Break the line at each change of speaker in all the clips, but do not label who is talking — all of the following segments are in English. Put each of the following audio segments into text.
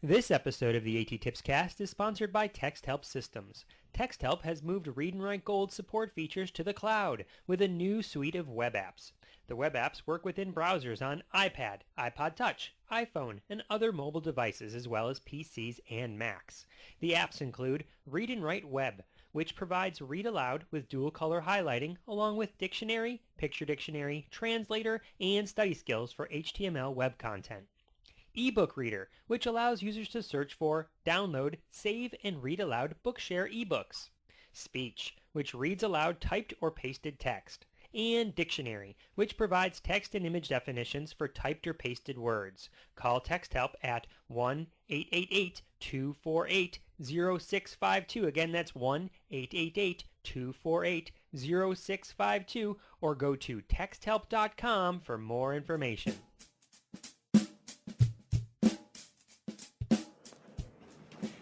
This episode of the A.T.TIPSCAST is sponsored by TextHelp Systems. TextHelp has moved Read and Write Gold support features to the cloud with a new suite of web apps. The web apps work within browsers on iPad, iPod Touch, iPhone, and other mobile devices as well as PCs and Macs. The apps include Read and Write Web, which provides read aloud with dual color highlighting along with dictionary, picture dictionary, translator, and study skills for HTML web content. eBook Reader, which allows users to search for, download, save, and read aloud Bookshare ebooks. Speech, which reads aloud typed or pasted text. And Dictionary, which provides text and image definitions for typed or pasted words. Call TextHelp at 1-888-248-0652. Again, that's 1-888-248-0652, or go to texthelp.com for more information.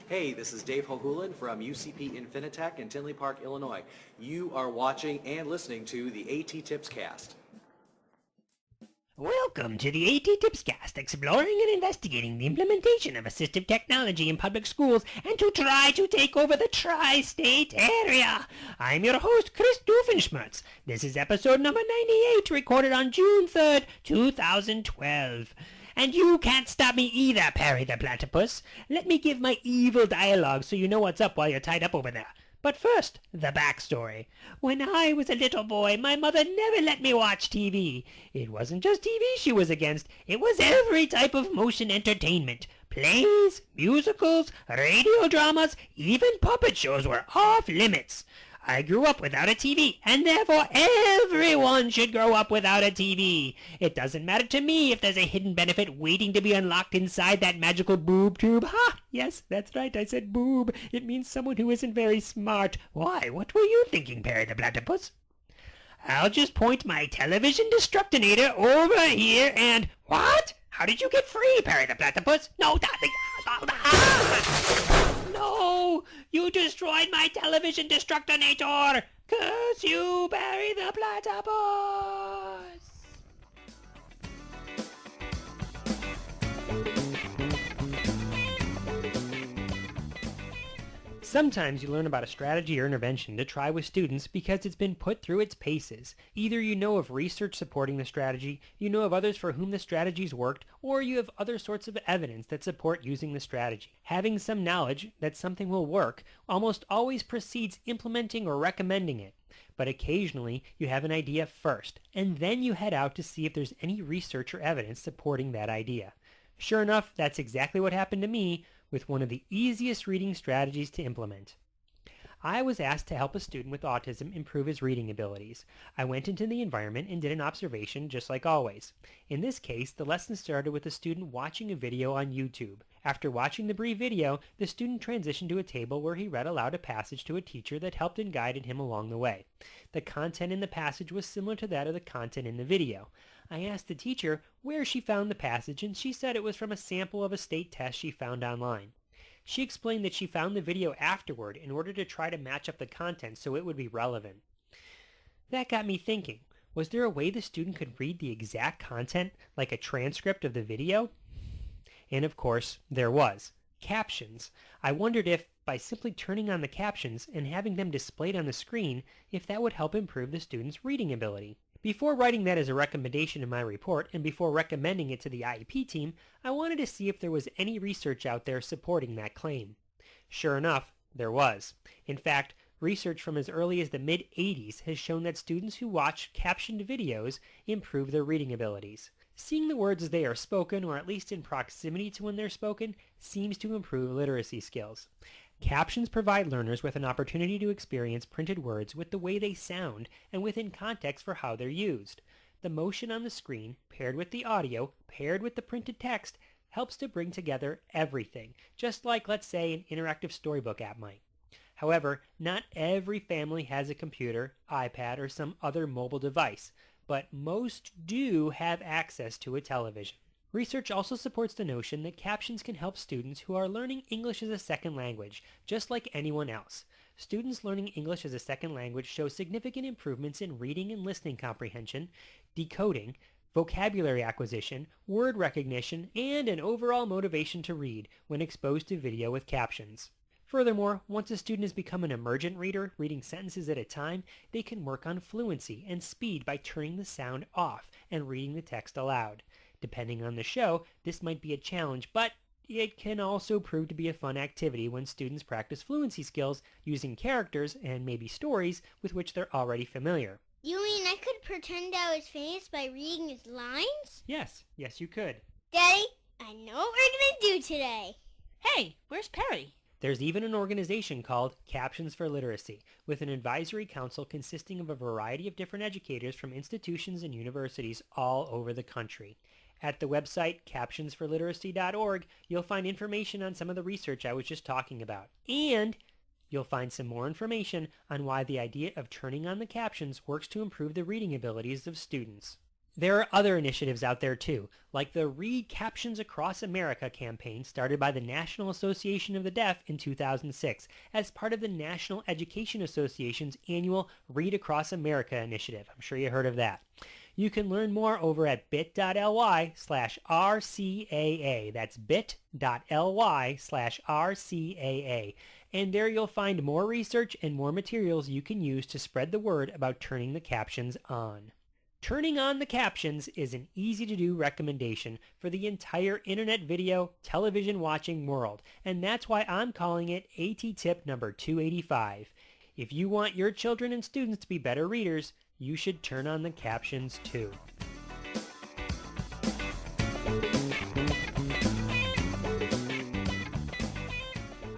Hey, this is Dave Hohulin from UCP Infinitec in Tinley Park, Illinois. You are watching and listening to the A.T.TIPSCAST.
Welcome to the A.T.TIPSCAST, exploring and investigating the implementation of assistive technology in public schools and to try to take over the tri-state area. I'm your host, Chris Doofenshmirtz. This is episode number 98, recorded on June 3rd, 2012. And you can't stop me either, Perry the Platypus. Let me give my evil dialogue so you know what's up while you're tied up over there. But first, the backstory. When I was a little boy, my mother never let me watch TV. It wasn't just TV she was against. It was every type of motion entertainment. Plays, musicals, radio dramas, even puppet shows were off limits. I grew up without a TV, and therefore everyone should grow up without a TV. It doesn't matter to me if there's a hidden benefit waiting to be unlocked inside that magical boob tube. Ha! Yes, that's right, I said boob. It means someone who isn't very smart. Why, what were you thinking, Perry the Platypus? I'll just point my television destructinator over here and... What? How did you get free, Perry the Platypus? No, No! You destroyed my television destructinator! Curse you, Perry the Platypus!
Sometimes you learn about a strategy or intervention to try with students because it's been put through its paces. Either you know of research supporting the strategy, you know of others for whom the strategy's worked, or you have other sorts of evidence that support using the strategy. Having some knowledge that something will work almost always precedes implementing or recommending it. But occasionally you have an idea first, and then you head out to see if there's any research or evidence supporting that idea. Sure enough, that's exactly what happened to me with one of the easiest reading strategies to implement. I was asked to help a student with autism improve his reading abilities. I went into the environment and did an observation just like always. In this case, the lesson started with the student watching a video on YouTube. After watching the brief video, the student transitioned to a table where he read aloud a passage to a teacher that helped and guided him along the way. The content in the passage was similar to that of the content in the video. I asked the teacher where she found the passage, and she said it was from a sample of a state test she found online. She explained that she found the video afterward in order to try to match up the content so it would be relevant. That got me thinking, was there a way the student could read the exact content, like a transcript of the video? And of course, there was. Captions. I wondered if, by simply turning on the captions and having them displayed on the screen, if that would help improve the student's reading ability. Before writing that as a recommendation in my report, and before recommending it to the IEP team, I wanted to see if there was any research out there supporting that claim. Sure enough, there was. In fact, research from as early as the mid-'80s has shown that students who watch captioned videos improve their reading abilities. Seeing the words as they are spoken, or at least in proximity to when they're spoken, seems to improve literacy skills. Captions provide learners with an opportunity to experience printed words with the way they sound and within context for how they're used. The motion on the screen, paired with the audio, paired with the printed text, helps to bring together everything, just like, let's say, an interactive storybook app might. However, not every family has a computer, iPad, or some other mobile device, but most do have access to a television. Research also supports the notion that captions can help students who are learning English as a second language, just like anyone else. Students learning English as a second language show significant improvements in reading and listening comprehension, decoding, vocabulary acquisition, word recognition, and an overall motivation to read when exposed to video with captions. Furthermore, once a student has become an emergent reader, reading sentences at a time, they can work on fluency and speed by turning the sound off and reading the text aloud. Depending on the show, this might be a challenge, but it can also prove to be a fun activity when students practice fluency skills using characters and maybe stories with which they're already familiar.
You mean I could pretend I was famous by reading his lines?
Yes, you could.
Daddy, I know what we're gonna do today.
Hey, where's Perry?
There's even an organization called Captions for Literacy, with an advisory council consisting of a variety of different educators from institutions and universities all over the country. At the website captionsforliteracy.org, you'll find information on some of the research I was just talking about. And you'll find some more information on why the idea of turning on the captions works to improve the reading abilities of students. There are other initiatives out there too, like the Read Captions Across America campaign started by the National Association of the Deaf in 2006 as part of the National Education Association's annual Read Across America initiative. I'm sure you heard of that. You can learn more over at bit.ly/RCAA. That's bit.ly/RCAA. And there you'll find more research and more materials you can use to spread the word about turning the captions on. Turning on the captions is an easy-to-do recommendation for the entire internet video, television watching world, and that's why I'm calling it A.T.TIP number 285. If you want your children and students to be better readers, you should turn on the captions too.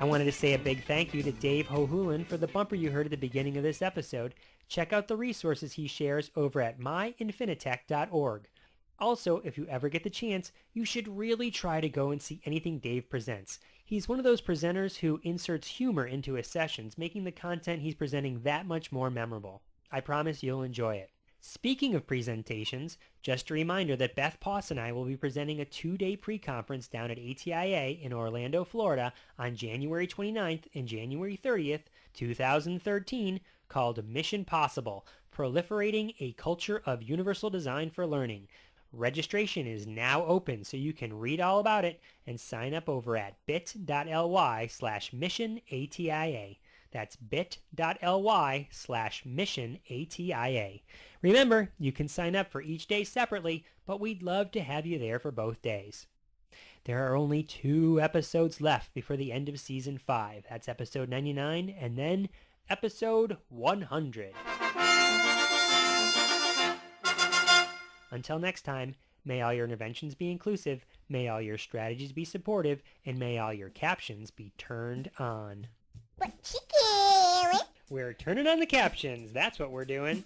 I wanted to say a big thank you to Dave Hohulin for the bumper you heard at the beginning of this episode. Check out the resources he shares over at myinfinitec.org. Also, if you ever get the chance, you should really try to go and see anything Dave presents. He's one of those presenters who inserts humor into his sessions, making the content he's presenting that much more memorable. I promise you'll enjoy it. Speaking of presentations, just a reminder that Beth Poss and I will be presenting a 2-day pre-conference down at ATIA in Orlando, Florida on January 29th and January 30th, 2013, called Mission Possible, Proliferating a Culture of Universal Design for Learning. Registration is now open, so you can read all about it and sign up over at bit.ly/missionatia. That's bit.ly/missionatia. Remember, you can sign up for each day separately, but we'd love to have you there for both days. There are only 2 episodes left before the end of Season 5. That's episode 99 and then episode 100. Until next time, may all your interventions be inclusive, may all your strategies be supportive, and may all your captions be turned on.
But chicken!
We're turning on the captions. That's what we're doing.